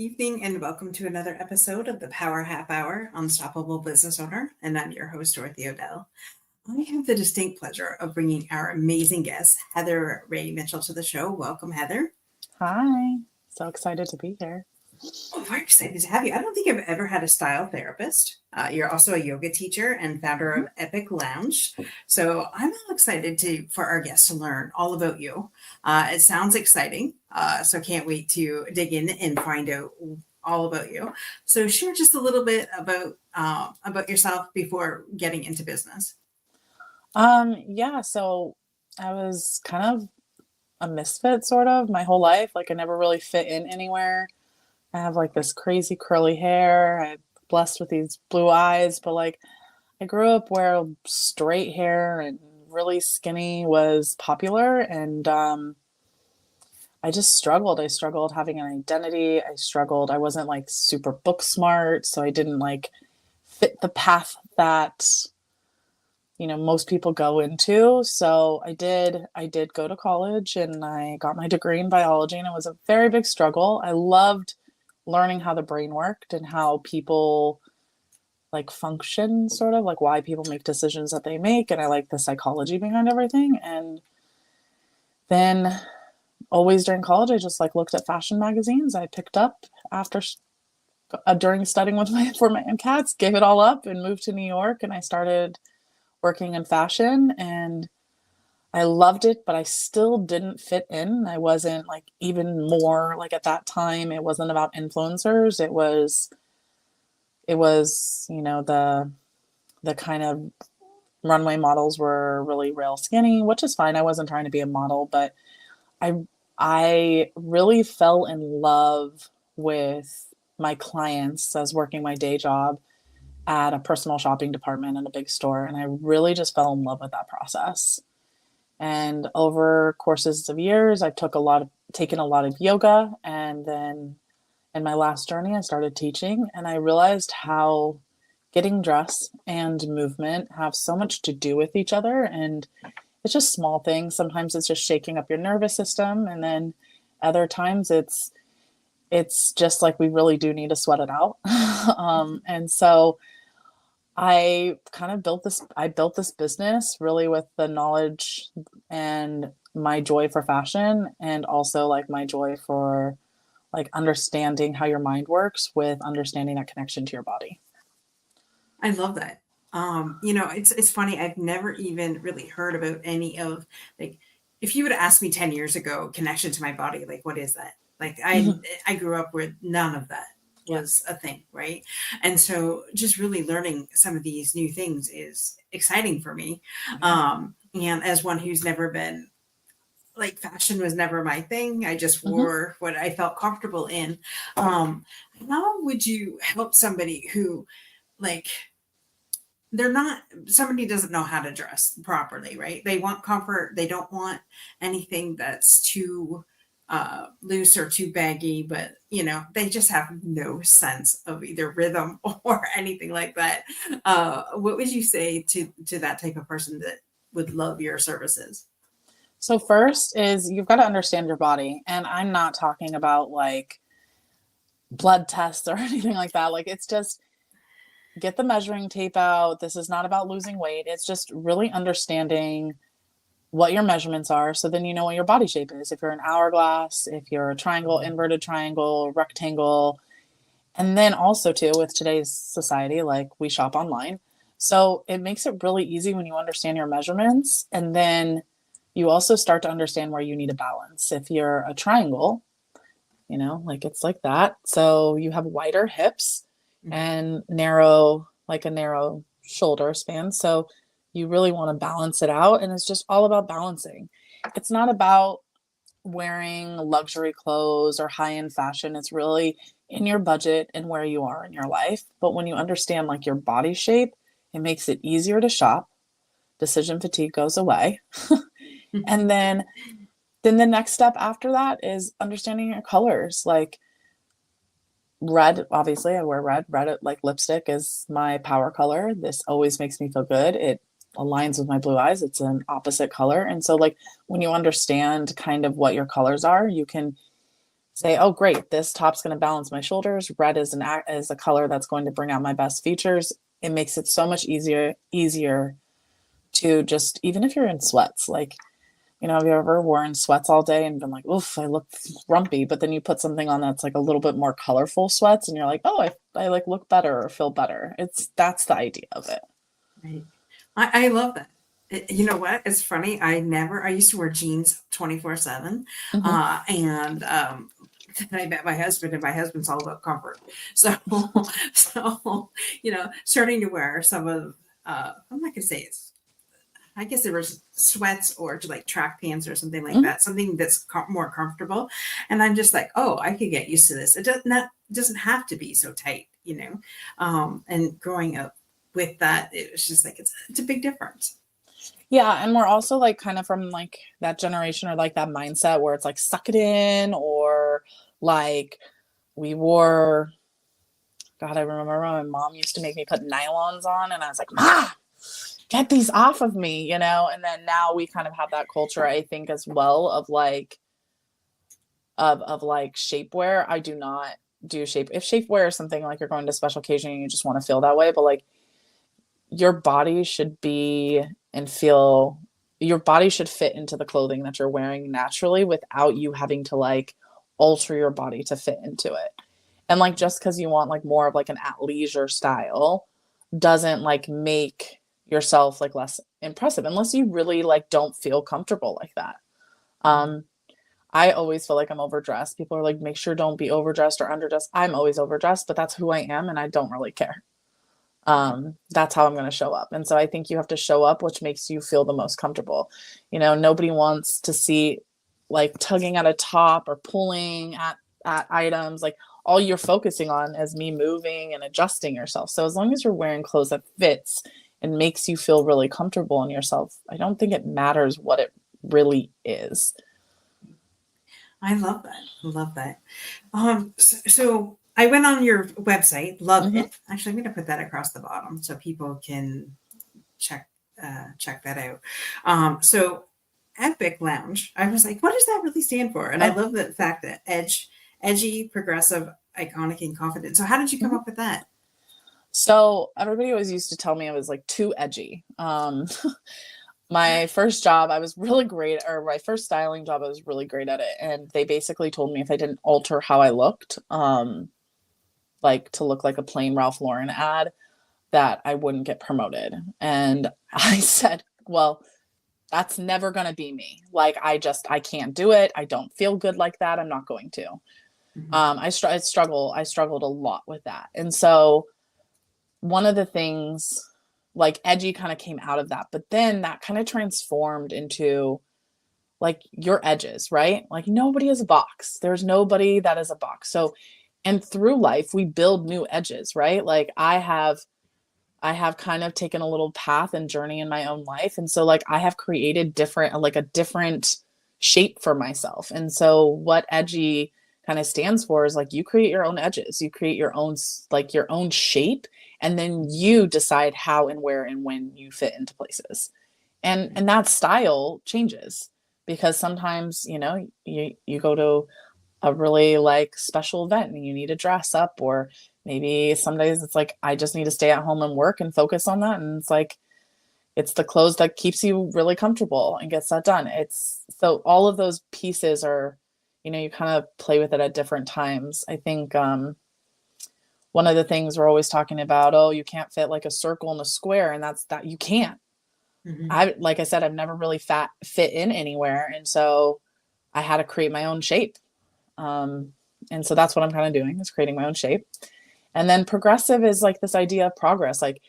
evening, and welcome to another episode of the Power Half Hour Unstoppable Business Owner. And I'm your host, Dorothy O'Dell. I have the distinct pleasure of bringing our amazing guest, Heather Rae Mitchell, to the show. Welcome, Heather. Hi. So excited to be here. Oh, very excited to have you. I don't think I've ever had a style therapist. You're also a yoga teacher and founder of Epic Lounge. So I'm all excited for our guests to learn all about you. It sounds exciting. So can't wait to dig in and find out all about you. So share just a little bit about yourself before getting into business. So I was kind of a misfit sort of my whole life. Like I never really fit in anywhere. I have like this crazy curly hair. I'm blessed with these blue eyes, but like I grew up where straight hair and really skinny was popular. And I just struggled. I struggled having an identity. I wasn't like super book smart. So I didn't like fit the path that, most people go into. So I did go to college and I got my degree in biology, and it was a very big struggle. I loved learning how the brain worked and how people like function, sort of like why people make decisions that they make. And I like the psychology behind everything. And then always during college, I just like looked at fashion magazines. I picked up during studying for my MCATs, gave it all up and moved to New York. And I started working in fashion, and I loved it, but I still didn't fit in. I wasn't like, even more like at that time, it wasn't about influencers. It was, the kind of runway models were really real skinny, which is fine. I wasn't trying to be a model, but I really fell in love with my clients as working my day job at a personal shopping department in a big store. And I really just fell in love with that process. And over courses of years, I've taken a lot of yoga. And then in my last journey, I started teaching, and I realized how getting dressed and movement have so much to do with each other. And it's just small things. Sometimes it's just shaking up your nervous system. And then other times it's just like we really do need to sweat it out. And so I built this business really with the knowledge and my joy for fashion, and also like my joy for like understanding how your mind works with understanding that connection to your body. I love that. It's funny. I've never even really heard about any of, like, if you would ask me 10 years ago, connection to my body, like, what is that? Like, I grew up where none of that was a thing, right? And so just really learning some of these new things is exciting for me. And as one who's never been, like, fashion was never my thing. I just wore what I felt comfortable in. How would you help somebody who, like, somebody doesn't know how to dress properly, right? They want comfort. They don't want anything that's too loose or too baggy, but they just have no sense of either rhythm or anything like that. What would you say to that type of person that would love your services? So first is you've got to understand your body. And I'm not talking about like blood tests or anything like that. Like, it's just get the measuring tape out. This is not about losing weight. It's just really understanding what your measurements are. So then you know what your body shape is. If you're an hourglass, if you're a triangle, inverted triangle, rectangle. And then also too, with today's society, like, we shop online. So it makes it really easy when you understand your measurements. And then you also start to understand where you need a balance. If you're a triangle, like it's like that. So you have wider hips and a narrow shoulder span. So you really want to balance it out. And it's just all about balancing. It's not about wearing luxury clothes or high-end fashion. It's really in your budget and where you are in your life. But when you understand like your body shape, it makes it easier to shop. Decision fatigue goes away. And then the next step after that is understanding your colors. Like red, obviously I wear red. Red, like lipstick, is my power color. This always makes me feel good. It aligns with my blue eyes. It's an opposite color. And so like when you understand kind of what your colors are, you can say, oh, great, this top's going to balance my shoulders. Red is a color that's going to bring out my best features. It makes it so much easier to just, even if you're in sweats, like, have you ever worn sweats all day and been like, oof, I look grumpy, but then you put something on that's like a little bit more colorful sweats and you're like, oh, I like look better or feel better. That's the idea of it. Right. I love that. You know what? It's funny. I used to wear jeans 24/7. Mm-hmm. And then I met my husband, and my husband's all about comfort. So, starting to wear some of, I'm not going to say it's, I guess there was sweats or like track pants or something like Mm-hmm. that, something that's more comfortable. And I'm just like, oh, I could get used to this. Doesn't have to be so tight, and growing up with that, it was just like, it's a big difference. Yeah, and we're also like kind of from like that generation or like that mindset where it's like suck it in, or like we wore, God, I remember my mom used to make me put nylons on and I was like, Ma, get these off of me, and then now we kind of have that culture, I think, as well, of like like shapewear. I do not do if shapewear is something like you're going to special occasion and you just want to feel that way, but like your body should be and feel, your body should fit into the clothing that you're wearing naturally without you having to like alter your body to fit into it. And like just because you want like more of like an athleisure style doesn't like make yourself like less impressive unless you really like don't feel comfortable like that. um I always feel like I'm overdressed. People are like, make sure don't be overdressed or underdressed. I'm always overdressed, but that's who I am and I don't really care. That's how I'm going to show up. And so I think you have to show up which makes you feel the most comfortable. Nobody wants to see like tugging at a top or pulling at items. Like all you're focusing on is me moving and adjusting yourself. So as long as you're wearing clothes that fits and makes you feel really comfortable in yourself, I don't think it matters what it really is. I love that. I love that. So I went on your website, love Mm-hmm. it. Actually, I'm going to put that across the bottom so people can check check that out. So Epic Lounge, I was like, what does that really stand for? And I Oh. love the fact that edgy, progressive, iconic, and confident. So how did you come Mm-hmm. up with that? So everybody always used to tell me I was like too edgy. My first job, I was really great, or my first styling job, I was really great at it. And they basically told me if I didn't alter how I looked, like to look like a plain Ralph Lauren ad, that I wouldn't get promoted. And I said, well, that's never going to be me. Like, I can't do it. I don't feel good like that. I'm not going to. Mhm. I struggled a lot with that. And so one of the things, like edgy kind of came out of that, but then that kind of transformed into like your edges, right? Like nobody is a box. There's nobody that is a box. So, and through life, we build new edges, right? Like I have kind of taken a little path and journey in my own life. And so like I have created a different shape for myself. And so what edgy kind of stands for is like you create your own edges, you create your own like your own shape, and then you decide how and where and when you fit into places. And that style changes because sometimes, you go to a really like special event and you need to dress up, or maybe some days it's like I just need to stay at home and work and focus on that, and it's like it's the clothes that keeps you really comfortable and gets that done. It's so all of those pieces are, you kind of play with it at different times. I think one of the things we're always talking about, oh, you can't fit like a circle in a square, and that's that you can't. Mhm. Like I said, I've never really fit in anywhere, and so I had to create my own shape. um, and so that's what I'm kind of doing, is creating my own shape. And then progressive is like this idea of progress. Like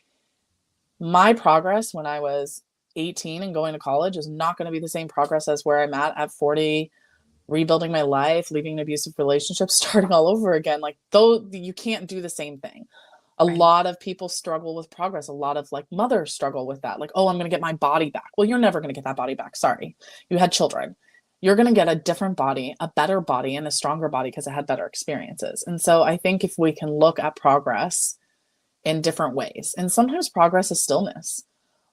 my progress when I was 18 and going to college is not going to be the same progress as where I'm at 40, rebuilding my life, leaving an abusive relationship, starting all over again. Like though you can't do the same thing. A Right. lot of people struggle with progress. A lot of like mothers struggle with that. Like, oh, I'm going to get my body back. Well, you're never going to get that body back. Sorry. You had children. You're going to get a different body, a better body, and a stronger body because it had better experiences. And so I think if we can look at progress in different ways, and sometimes progress is stillness.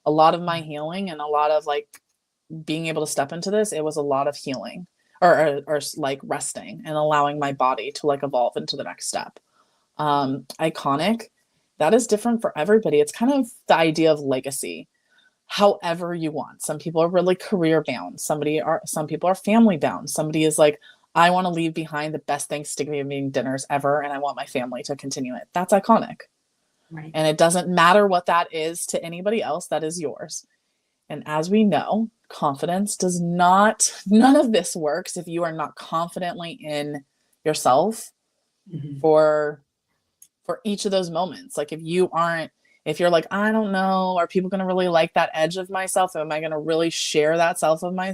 A lot of my healing and a lot of like being able to step into this, it was a lot of healing. or like resting and allowing my body to like evolve into the next step. Iconic, that is different for everybody. It's kind of the idea of legacy, however you want. Some people are really career bound. Some people are family bound. Somebody is like, I want to leave behind the best Thanksgiving dinners ever, and I want my family to continue it. That's iconic. Right. And it doesn't matter what that is to anybody else, that is yours. And as we know, confidence does not, none of this works if you are not confidently in yourself Mm-hmm. for each of those moments. Like if you're like, I don't know, are people going to really like that edge of myself? Am I going to really share that self of my,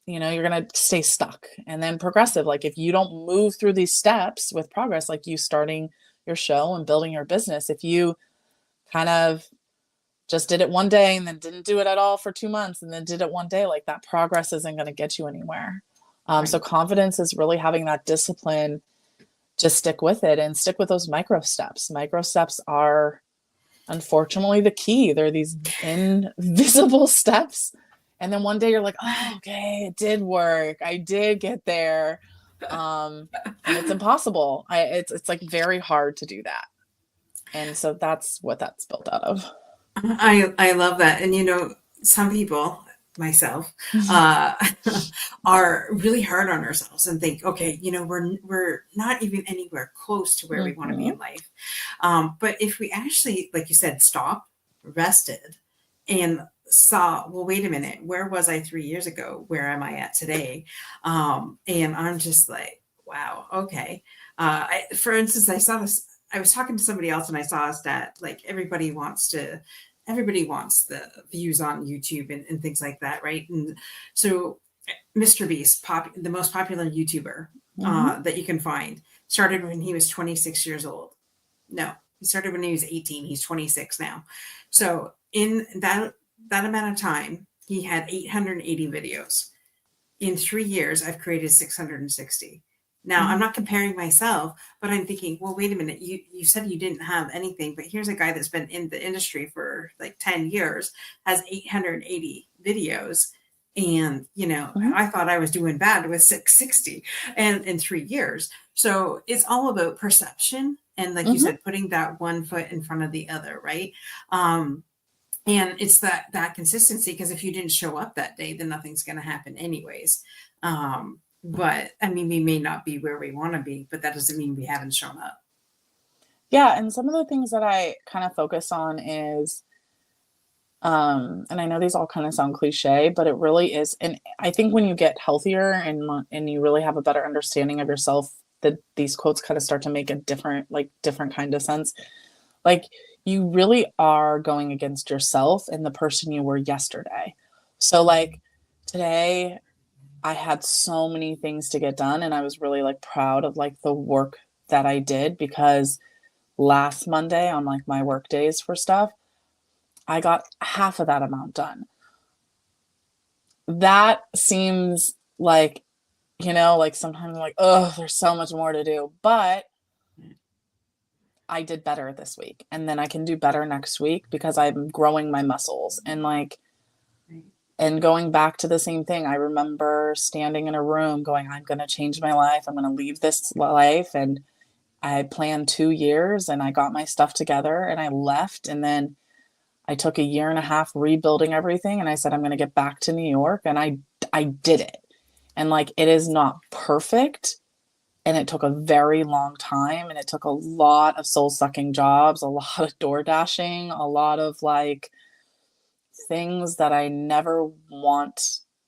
you're going to stay stuck. And then progressive, like if you don't move through these steps with progress, like you starting your show and building your business, if you kind of just did it one day and then didn't do it at all for 2 months and then did it one day, like that progress isn't going to get you anywhere. Right. So confidence is really having that discipline. Just stick with it and stick with those micro steps. Micro steps are unfortunately the key. They're these invisible steps. And then one day you're like, oh, okay, it did work. I did get there. And it's impossible. It's like very hard to do that. And so that's what that's built out of. I love that. And some people, myself, uh, are really hard on ourselves and think, okay, we're not even anywhere close to where we want to be in life. But if we actually, like you said, stop, rested, and saw, well, wait a minute, where was I 3 years ago? Where am I at today? And I'm just like, wow, okay. For instance, I saw this. I was talking to somebody else and I saw a stat like everybody wants the views on YouTube and things like that, right? And so Mr. Beast, the most popular YouTuber that you can find, started when he was 26 years old. No, he started when he was 18. He's 26 now. So in that amount of time, he had 880 videos. In 3 years, I've created 660. Now, I'm not comparing myself, but I'm thinking, well, wait a minute. You said you didn't have anything, but here's a guy that's been in the industry for like 10 years, has 880 videos. And, I thought I was doing bad with 660 and in 3 years. So it's all about perception. And like you said, putting that one foot in front of the other, right? And it's that consistency, because if you didn't show up that day, then nothing's going to happen anyways. But I mean, we may not be where we want to be, but that doesn't mean we haven't shown up. Yeah. And some of the things that I kind of focus on is, and I know these all kind of sound cliche, but it really is. And I think when you get healthier and you really have a better understanding of yourself, that these quotes kind of start to make a different kind of sense. Like you really are going against yourself and the person you were yesterday. So like today, I had so many things to get done and I was really like proud of like the work that I did, because last Monday on like my work days for stuff, I got half of that amount done. That seems like, like sometimes like, oh, there's so much more to do, but I did better this week and then I can do better next week because I'm growing my muscles and going back to the same thing. I remember standing in a room going, I'm going to change my life. I'm going to leave this life. And I planned 2 years and I got my stuff together and I left. And then I took 1.5 years rebuilding everything. And I said, I'm going to get back to New York. And I did it. And like, it is not perfect. And it took a very long time. And it took a lot of soul sucking jobs, a lot of door dashing, a lot of like, things that I never,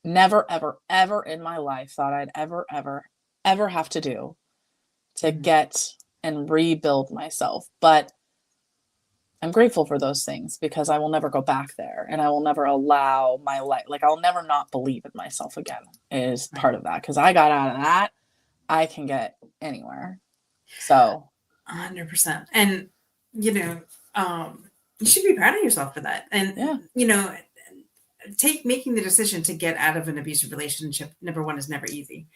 ever, ever in my life thought I'd ever, ever, ever have to do to get and rebuild myself. But I'm grateful for those things because I will never go back there and I will never allow my life. Like I'll never not believe in myself again is part of that. Cause I got out of that. I can get anywhere. So 100%. And, you should be proud of yourself for that. And, making the decision to get out of an abusive relationship, number one, is never easy.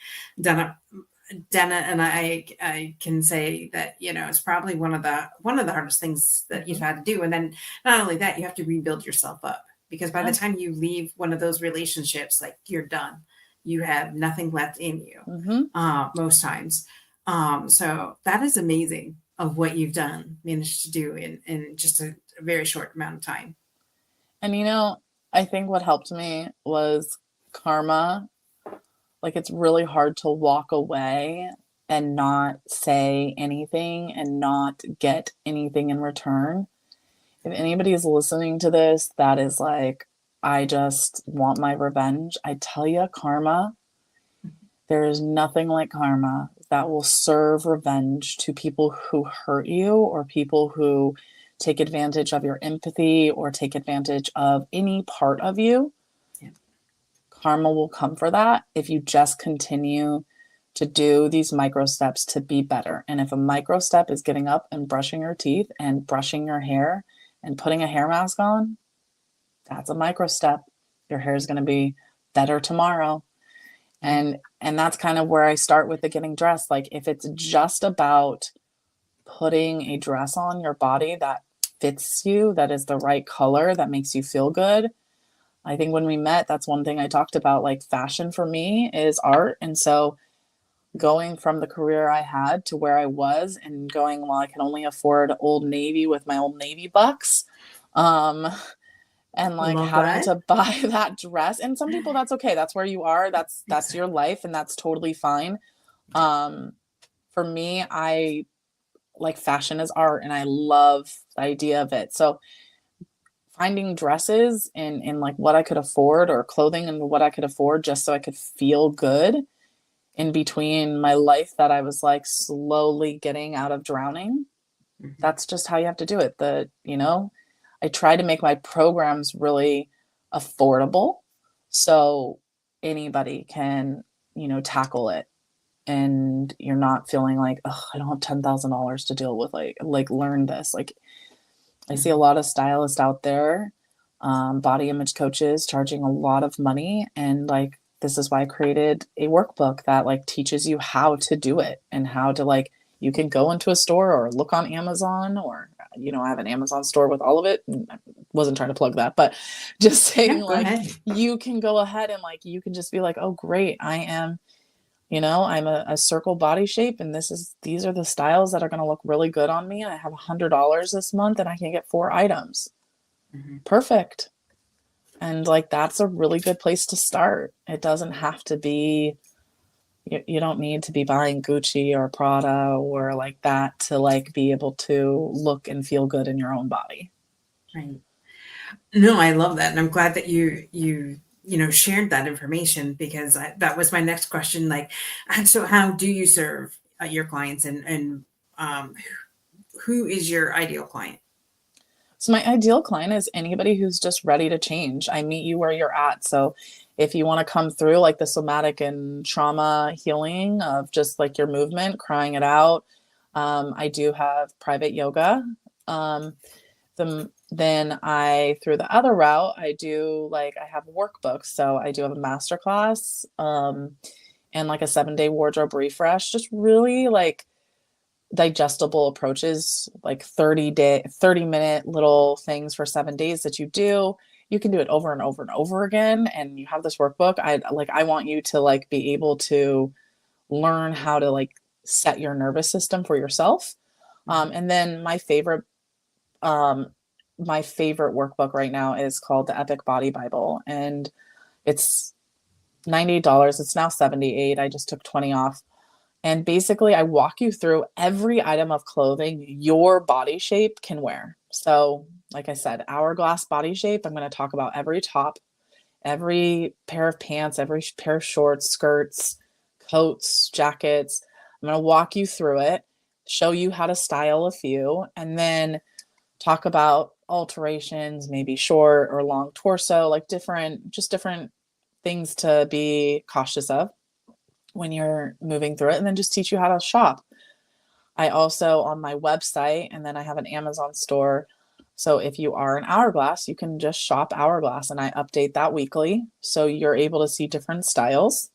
Dana and I can say that, it's probably one of the hardest things that you've had to do. And then not only that, you have to rebuild yourself up, because by the time you leave one of those relationships, like you're done. you have nothing left in you, Mm-hmm. most times. So that is amazing of what you've managed to do in just a very short amount of time. And you know, I think what helped me was karma. Like it's really hard to walk away and not say anything and not get anything in return. If anybody is listening to this, that is like, I just want my revenge. I tell you, karma, there is nothing like karma that will serve revenge to people who hurt you or people who take advantage of your empathy or take advantage of any part of you. Yeah. Karma will come for that if you just continue to do these micro steps to be better. And if a micro step is getting up and brushing your teeth and brushing your hair and putting a hair mask on, that's a micro step. Your hair is going to be better tomorrow. And that's kind of where I start with the getting dressed. Like if it's just about putting a dress on your body that fits you, that is the right color, that makes you feel good. I think when we met, that's one thing I talked about. Like fashion for me is art. And so going from the career I had to where I was and going, well, I can only afford Old Navy with my Old Navy bucks. And like Love having that. to buy that dress. And some people, that's okay. That's where you are. That's Exactly. your life, and that's totally fine. For me, I like fashion is art and I love the idea of it. So finding dresses in like what I could afford, or clothing and what I could afford, just so I could feel good in between my life that I was like slowly getting out of drowning. Mhm. That's just how you have to do it. I try to make my programs really affordable so anybody can, tackle it, and you're not feeling like, oh, I don't have $10,000 to deal with, like learn this. Like I see a lot of stylists out there, body image coaches charging a lot of money, and like this is why I created a workbook that like teaches you how to do it and how to like, you can go into a store or look on Amazon, or I have an Amazon store with all of it. I wasn't trying to plug that, but just saying Yeah, go like, ahead. you can go ahead and like, you can just be like, oh great, I'm a circle body shape, and these are the styles that are going to look really good on me. And I have $100 this month and I can get 4 items. Mm-hmm. Perfect. And like, that's a really good place to start. It doesn't have to be, you don't need to be buying Gucci or Prada or like that to like be able to look and feel good in your own body. Right. No, I love that, and I'm glad that you shared that information, because that was my next question. Like, and so how do you serve your clients, and um, who is your ideal client? So my ideal client is anybody who's just ready to change. I meet you where you're at. So if you want to come through like the somatic and trauma healing of just like your movement, crying it out, I do have private yoga. Then through the other route, I have workbooks. So I do have a master class, and like a 7-day wardrobe refresh, just really like digestible approaches, like 30-minute little things for 7 days that you do. You can do it over and over and over again. And you have this workbook. I want you to like be able to learn how to like set your nervous system for yourself. And then um, my favorite workbook right now is called the Epic Body Bible. And it's $98. It's now $78. I just took 20 off. And basically, I walk you through every item of clothing your body shape can wear. So, like I said, hourglass body shape, I'm going to talk about every top, every pair of pants, every pair of shorts, skirts, coats, jackets. I'm going to walk you through it, show you how to style a few, and then talk about alterations, maybe short or long torso, like different things to be cautious of when you're moving through it, and then just teach you how to shop. I also, on my website, and then I have an Amazon store. So if you are an Hourglass, you can just shop Hourglass, and I update that weekly. So you're able to see different styles.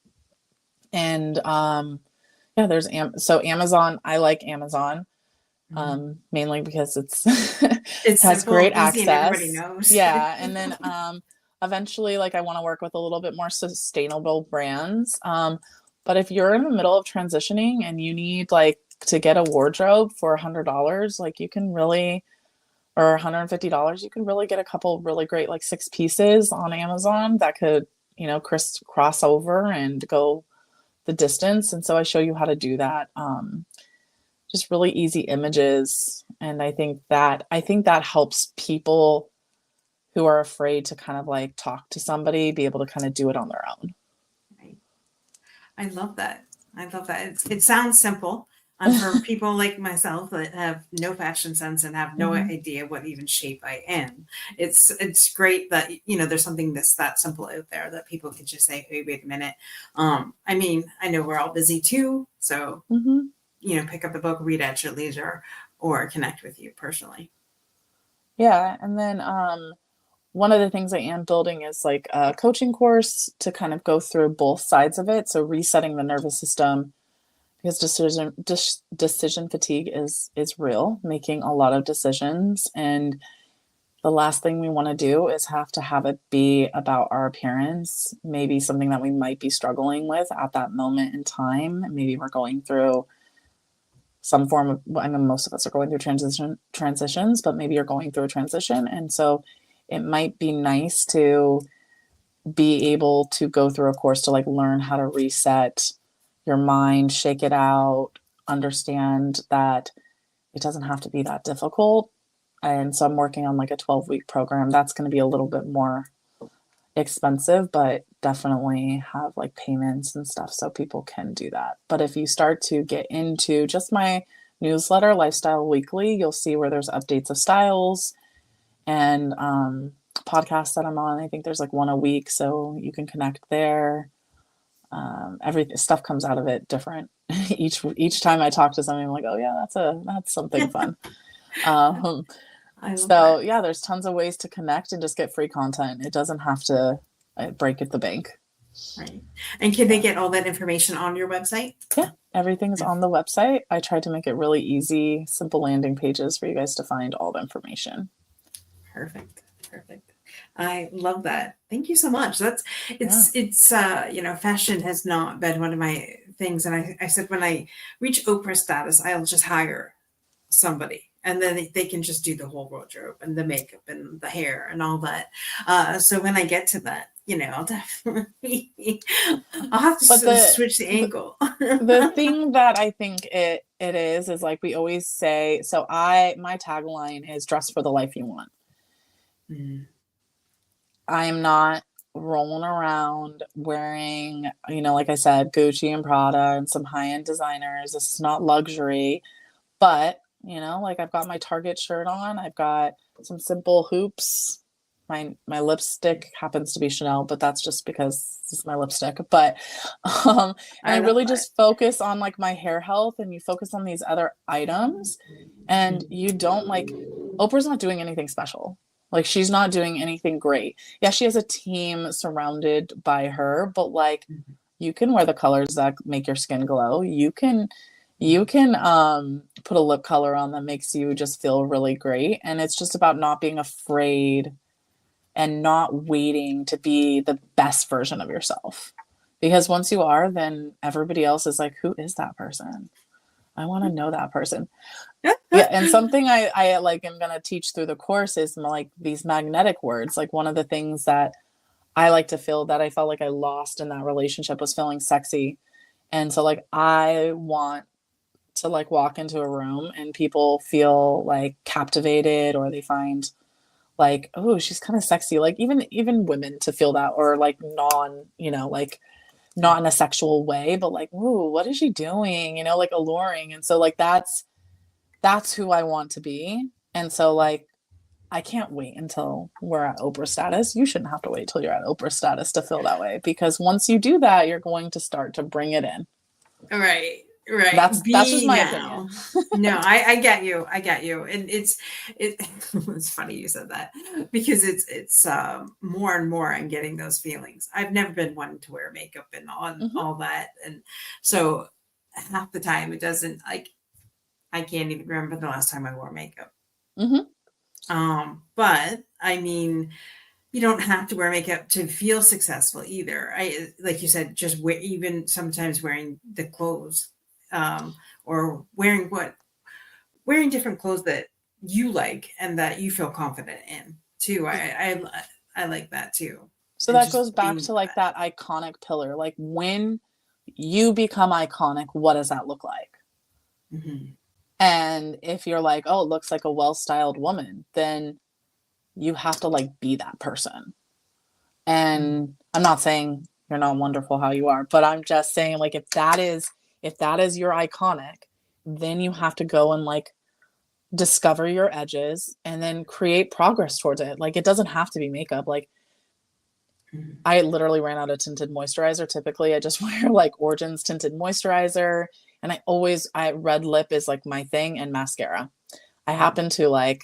And yeah, so Amazon, I like Amazon, mainly because it It's has simple, great easy, and everybody access. knows. Yeah. And then eventually, like I want to work with a little bit more sustainable brands. But if you're in the middle of transitioning and you need like to get a wardrobe for $100, like you can really, or $150, you can really get a couple really great like 6 pieces on Amazon that could, cross over and go the distance. And so I show you how to do that. Just really easy images. And I think that helps people who are afraid to kind of like talk to somebody be able to kind of do it on their own. Right. I love that. I love that. It sounds simple. And for people like myself that have no fashion sense and have no Mhm. idea what even shape I am, it's great that there's something that's that simple out there that people can just say, hey, wait a minute. I mean, I know we're all busy too, so Mhm. pick up the book, read at your leisure, or connect with you personally. Yeah, and then one of the things I am building is like a coaching course to kind of go through both sides of it. So resetting the nervous system, because decision fatigue is real, making a lot of decisions, and the last thing we want to do is have to have it be about our appearance, maybe something that we might be struggling with at that moment in time. Maybe we're going through some form of, I mean, most of us are going through transitions, but maybe you're going through a transition. And so it might be nice to be able to go through a course to like learn how to reset your mind, shake it out, understand that it doesn't have to be that difficult. And so I'm working on like a 12-week program. That's going to be a little bit more expensive, but definitely have like payments and stuff so people can do that. But if you start to get into just my newsletter, Lifestyle Weekly, you'll see where there's updates of styles and podcasts that I'm on. I think there's like one a week, so you can connect there. Every stuff comes out of it different. each time I talk to somebody, I'm like, oh yeah, that's something fun. Um, I love so that. yeah, there's tons of ways to connect and just get free content. It doesn't have to break at the bank. Right. And can they Yeah. get all that information on your website? Yeah. Everything's on the website. I tried to make it really easy, simple landing pages for you guys to find all the information. Perfect. Perfect. I love that. Thank you so much. That's Yeah. it's fashion has not been one of my things. And I said when I reach Oprah status, I'll just hire somebody and then they can just do the whole wardrobe and the makeup and the hair and all that. So when I get to that, I'll definitely I'll have to But switch the angle. the thing that I think it is like we always say, so my tagline is dress for the life you want. Mm, I am not rolling around wearing, like I said, Gucci and Prada and some high-end designers. This is not luxury, but like I've got my Target shirt on. I've got some simple hoops. My lipstick happens to be Chanel, but that's just because this is my lipstick. But and I I love really that. just focus on like my hair health, and you focus on these other items, and you don't like Oprah's not doing anything special. Like she's not doing anything great. Yeah, she has a team surrounded by her, but like you can wear the colors that make your skin glow. You can put a lip color on that makes you just feel really great. And it's just about not being afraid and not waiting to be the best version of yourself. Because once you are, then everybody else is like, who is that person? I want to know that person. Yeah, and something I like am gonna teach through the course is like these magnetic words. Like one of the things that I like to feel that I felt like I lost in that relationship was feeling sexy. And so like I want to like walk into a room and people feel like captivated or they find like, oh, she's kind of sexy. Like even women to feel that or like like not in a sexual way, but like, ooh, what is she doing? Like alluring. And so like that's who I want to be. And so like I can't wait until we're at Oprah status. You shouldn't have to wait till you're at Oprah status to feel that way because once you do that, you're going to start to bring it in. Right, right. That's just Be my opinion. now. No, I get you. I get you. And it's funny you said that because it's more and more I'm getting those feelings. I've never been one to wear makeup and on Mm-hmm, all that. And so half the time it doesn't like I can't even remember the last time I wore makeup. mm-hmm, But I mean, you don't have to wear makeup to feel successful either. Like you said, just even sometimes wearing the clothes, or wearing different clothes that you like and that you feel confident in too. I like that too. So And that just goes back being to like that iconic pillar. Like when you become iconic, what does that look like? Mhm. And if you're like, oh, it looks like a well-styled woman, then you have to like be that person. Mhm. And I'm not saying you're not wonderful how you are, but I'm just saying like if that is your iconic, then you have to go and like discover your edges and then create progress towards it. Like it doesn't have to be makeup. Like Mhm. I literally ran out of tinted moisturizer. Typically, I just wear like Origins tinted moisturizer, and I red lip is like my thing, and mascara. I happen to like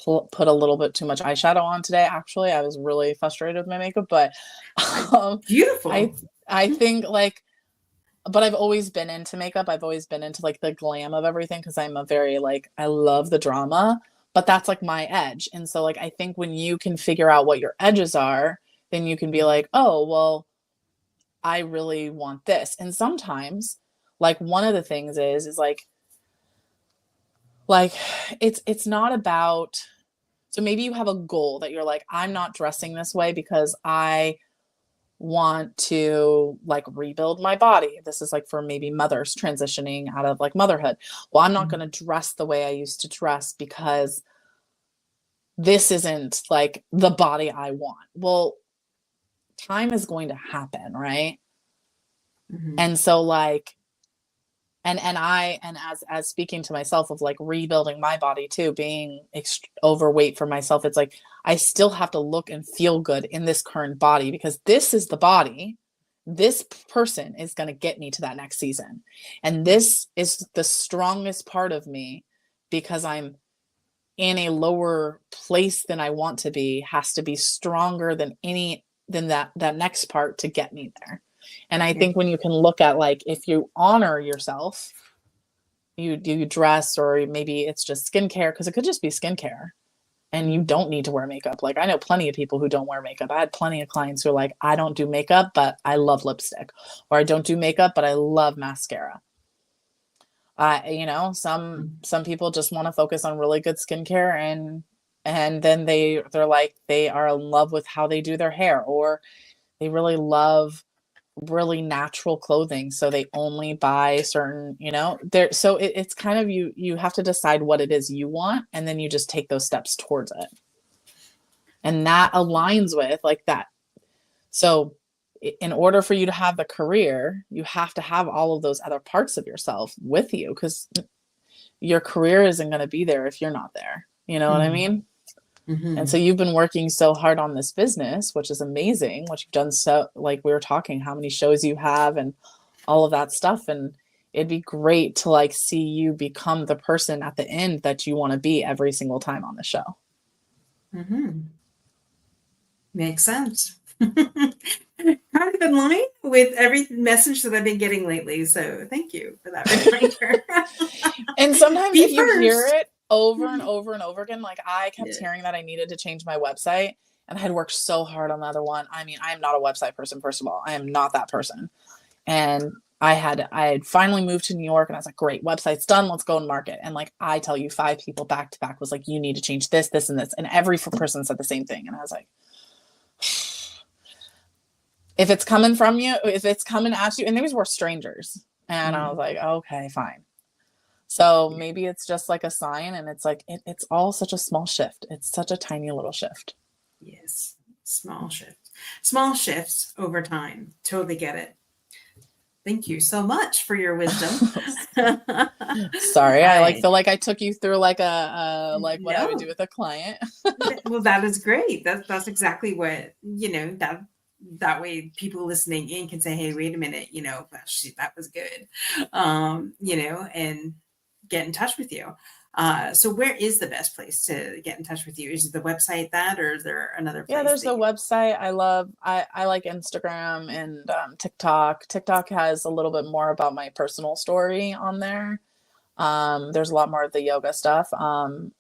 put a little bit too much eyeshadow on today. Actually, I was really frustrated with my makeup, but um, I Beautiful. I think like, but I've always been into makeup. I've always been into like the glam of everything because I'm a very like I love the drama, but that's like my edge. And so like I think when you can figure out what your edges are, then you can be like, oh well, I really want this. And sometimes, like one of the things is like it's not about, so maybe you have a goal that you're like, I'm not dressing this way because I want to like rebuild my body. This is like for maybe mothers transitioning out of like motherhood. Well, I'm not Mhm. going to dress the way I used to dress because this isn't like the body I want. Well, time is going to happen, right? Mhm. And so like and as speaking to myself of like rebuilding my body too, being overweight for myself, it's like I still have to look and feel good in this current body because this is the body, this person is going to get me to that next season, and Right. this is the strongest part of me because I'm in a lower place than I want to be, has to be stronger than that next part to get me there. And I Yeah. think when you can look at like if you honor yourself, you dress, or maybe it's just skincare, because it could just be skincare and you Mhm. don't need to wear makeup. Like I know plenty of people who don't wear makeup. I had plenty of clients who are like, I don't do makeup, but I love lipstick, or I don't do makeup, but I love mascara. You know, Mhm. some people just want to focus on really good skincare, and then they're like they are in love with how they do their hair, or they really love really natural clothing, so they only buy certain, you know, there. So it's kind of you have to decide what it is you want, and then you just take those steps towards it, and that aligns with like that. So in order for you to have the career, you have to have all of those other parts of yourself with you, because your career isn't going to be there if you're not there, you know what I Mhm. mean? And so Mhm. you've been working so hard on this business, which is amazing, what you've done. So like we were talking, how many shows you have and all of that stuff. And it'd be great to like see you become the person at the end that you want to be every single time on the show. Mhm. Makes sense. Kind of in line with every message that I've been getting lately. So thank you for that reminder. And sometimes if Be you hear first. it over and over and over again, like I kept Yeah. hearing that I needed to change my website, and I had worked so hard on the other one. I mean, I am not a website person, first of all. I am not that person. And I had finally moved to New York, and I was like, great, website's done, let's go and market. And like I tell you, 5 people back to back was like, you need to change this, this, and this. And every person said the same thing. And I was like, if it's coming from you, if it's coming at you, and these were strangers. And I was Mhm. like, okay, fine. So Yeah. maybe it's just like a sign, and it's like it's all such a small shift. It's such a tiny little shift. Yes. Small shifts. Small shifts over time. Totally get it. Thank you so much for your wisdom. Sorry, I like I feel like I took you through like like what I would do no. with a client. Well, that is great. That's exactly what, that way people listening in can say, "Hey, wait a minute, that was good," and get in touch with you. So, where is the best place to get in touch with you? Is it the website or is there another Yeah, place there's that the you? website. I like Instagram and TikTok. TikTok has a little bit more about my personal story on there. There's a lot more of the yoga stuff. On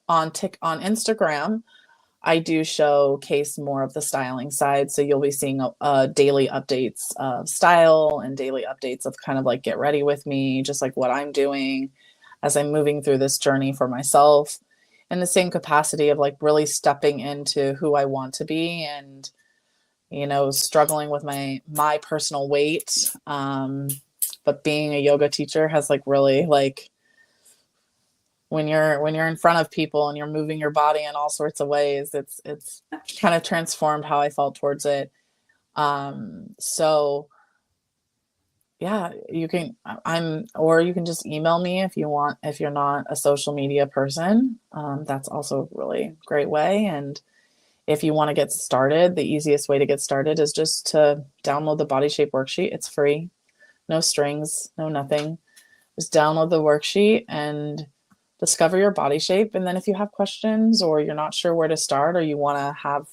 Instagram, I do showcase more of the styling side. So you'll be seeing daily updates of style and daily updates of kind of like get ready with me, just like what I'm doing as I'm moving through this journey for myself, in the same capacity of like really stepping into who I want to be, and struggling with my personal weight. But being a yoga teacher has like really like, when you're in front of people and you're moving your body in all sorts of ways, it's kind of transformed how I felt towards it. So yeah, or you can just email me if you want, if you're not a social media person. That's also a really great way. And if you want to get started, the easiest way to get started is just to download the body shape worksheet. It's free, no strings, no nothing. Just download the worksheet and discover your body shape. And then if you have questions, or you're not sure where to start, or you want to have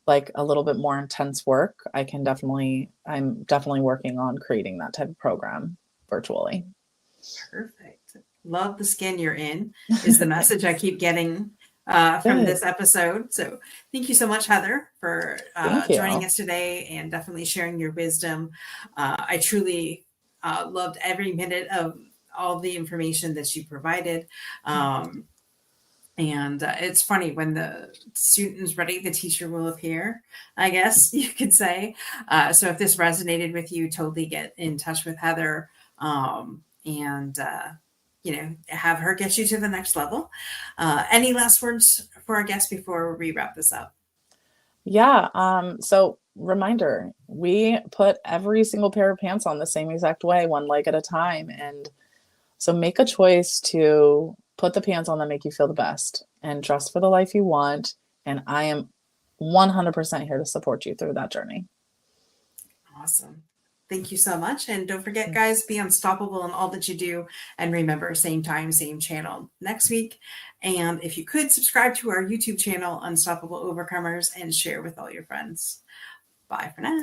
like a little bit more intense work, I'm definitely working on creating that type of program virtually. Perfect. Love the skin you're in is the message I keep getting from Good. this episode. So thank you so much, Heather, for Thank joining you. us today and definitely sharing your wisdom. I truly loved every minute of all the information that you provided. And it's funny, when the student's ready, the teacher will appear, I guess you could say. So if this resonated with you, totally get in touch with Heather, and have her get you to the next level. Any last words for our guests before we wrap this up? Yeah. So reminder, we put every single pair of pants on the same exact way, one leg at a time. And so make a choice to put the pants on that make you feel the best and dress for the life you want. And I am 100% here to support you through that journey. Awesome. Thank you so much. And don't forget, guys, be unstoppable in all that you do. And remember, same time, same channel next week. And if you could subscribe to our YouTube channel, Unstoppable Overcomers, and share with all your friends. Bye for now.